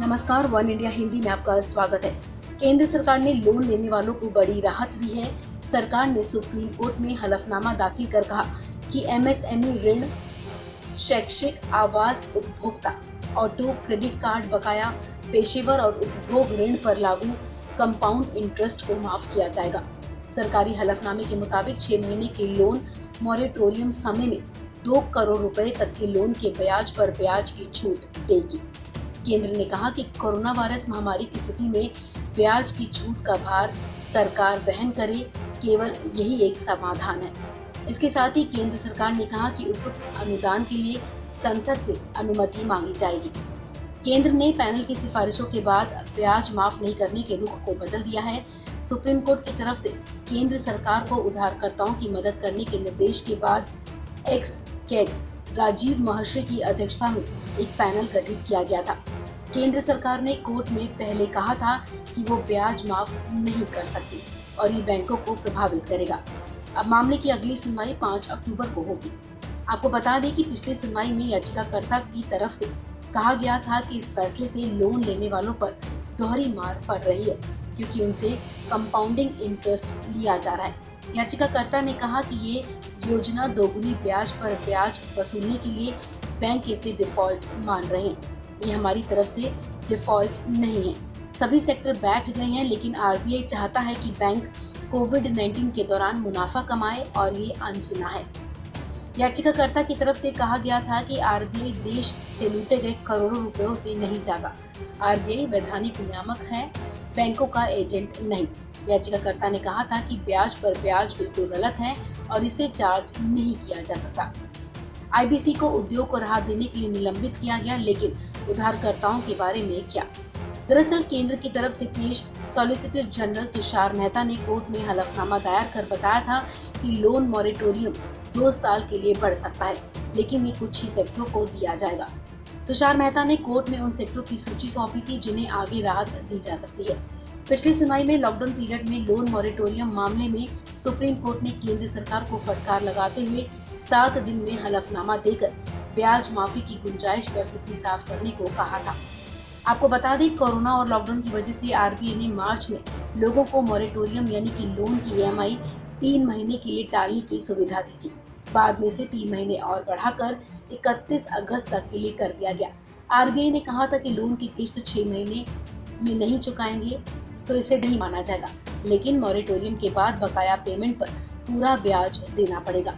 नमस्कार, one India Hindi में आपका स्वागत है। केंद्र सरकार ने लोन लेने वालों को बड़ी राहत दी है। सरकार ने सुप्रीम कोर्ट में हलफनामा दाखिल कर कहा कि एमएसएमई ऋण, शैक्षिक, आवास, उपभोक्ता, ऑटो, क्रेडिट कार्ड बकाया, पेशेवर और उपभोग ऋण पर लागू कंपाउंड इंटरेस्ट को माफ किया जाएगा। सरकारी हलफनामे के मुताबिक 6 महीने के लोन मॉरेटोरियम समय में 2 करोड़ रुपए तक के लोन के ब्याज पर ब्याज की छूट देगी। केंद्र ने कहा कि कोरोना वायरस महामारी की स्थिति में ब्याज की छूट का भार सरकार वहन करे, केवल यही एक समाधान है। इसके साथ ही केंद्र सरकार ने कहा कि उप अनुदान के लिए संसद से अनुमति मांगी जाएगी। केंद्र ने पैनल की सिफारिशों के बाद ब्याज माफ नहीं करने के रुख को बदल दिया है। सुप्रीम कोर्ट की तरफ से केंद्र सरकार को उधारकर्ताओं की मदद करने के निर्देश के बाद एक्स कैग राजीव महर्षि की अध्यक्षता में एक पैनल गठित किया गया था। केंद्र सरकार ने कोर्ट में पहले कहा था कि वो ब्याज माफ नहीं कर सकती और ये बैंकों को प्रभावित करेगा। अब मामले की अगली सुनवाई 5 अक्टूबर को होगी। आपको बता दें कि पिछली सुनवाई में याचिकाकर्ता की तरफ से कहा गया था कि इस फैसले से लोन लेने वालों पर दोहरी मार पड़ रही है, क्योंकि उनसे कंपाउंडिंग इंटरेस्ट लिया जा रहा है। याचिकाकर्ता ने कहा कि ये योजना दोगुनी ब्याज पर ब्याज वसूलने के लिए बैंक इसे डिफॉल्ट मान रहे हैं। ये हमारी तरफ से डिफॉल्ट नहीं है। सभी सेक्टर बैठ गए हैं, लेकिन आरबीआई चाहता है कि बैंक कोविड-19 के दौरान मुनाफा कमाए और ये अनसुना है। याचिकाकर्ता की तरफ से कहा गया था कि आरबीआई देश से लूटे गए करोड़ों रुपयों से नहीं जागा। आरबीआई वैधानिक नियामक है, बैंकों का एजेंट नहीं। याचिकाकर्ता ने कहा था कि ब्याज पर ब्याज बिल्कुल गलत है और इसे चार्ज नहीं किया जा सकता। आईबीसी को उद्योग को राहत देने के लिए निलंबित किया गया, लेकिन उधारकर्ताओं के बारे में क्या? दरअसल केंद्र की तरफ से पेश सॉलिसिटर जनरल तुषार मेहता ने कोर्ट में हलफनामा दायर कर बताया था कि लोन मॉरेटोरियम 2 साल के लिए बढ़ सकता है, लेकिन ये कुछ ही सेक्टरों को दिया जाएगा। तुषार मेहता ने कोर्ट में उन सेक्टरों की सूची सौंपी थी जिन्हें आगे राहत दी जा सकती है। पिछली सुनवाई में लॉकडाउन पीरियड में लोन मॉरेटोरियम मामले में सुप्रीम कोर्ट ने केंद्र सरकार को फटकार लगाते हुए 7 दिन में हलफनामा देकर ब्याज माफी की गुंजाइश पर स्थिति साफ करने को कहा था। आपको बता दें, कोरोना और लॉकडाउन की वजह से आरबीआई ने मार्च में लोगों को मॉरेटोरियम यानी कि लोन की ईएमआई 3 महीने के लिए टालने की सुविधा दी थी। बाद में से 3 महीने और बढ़ाकर 31 अगस्त तक के लिए कर दिया गया। आरबीआई ने कहा था कि लोन की किश्त 6 महीने में नहीं चुकाएंगे तो इसे नहीं माना जाएगा, लेकिन मॉरेटोरियम के बाद बकाया पेमेंट पर पूरा ब्याज देना पड़ेगा।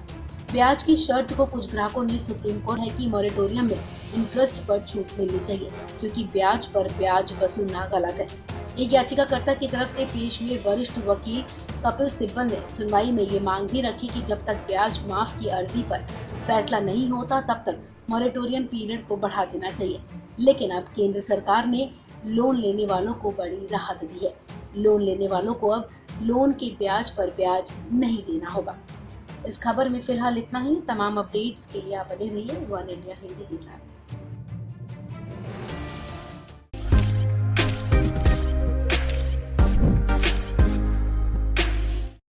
ब्याज की शर्त को कुछ ग्राहकों ने सुप्रीम कोर्ट है कि मॉरेटोरियम में इंटरेस्ट पर छूट मिलनी चाहिए, क्योंकि ब्याज पर ब्याज वसूलना गलत है। एक याचिकाकर्ता की तरफ से पेश हुए वरिष्ठ वकील कपिल सिब्बल ने सुनवाई में ये मांग भी रखी कि जब तक ब्याज माफ की अर्जी पर फैसला नहीं होता तब तक मॉरेटोरियम पीरियड को बढ़ा देना चाहिए। लेकिन अब केंद्र सरकार ने लोन लेने वालों को बड़ी राहत दी है। लोन लेने वालों को अब लोन के ब्याज पर ब्याज नहीं देना होगा। इस खबर में फिलहाल इतना ही। तमाम अपडेट्स के लिए आप बने रहिए वन इंडिया हिंदी के साथ।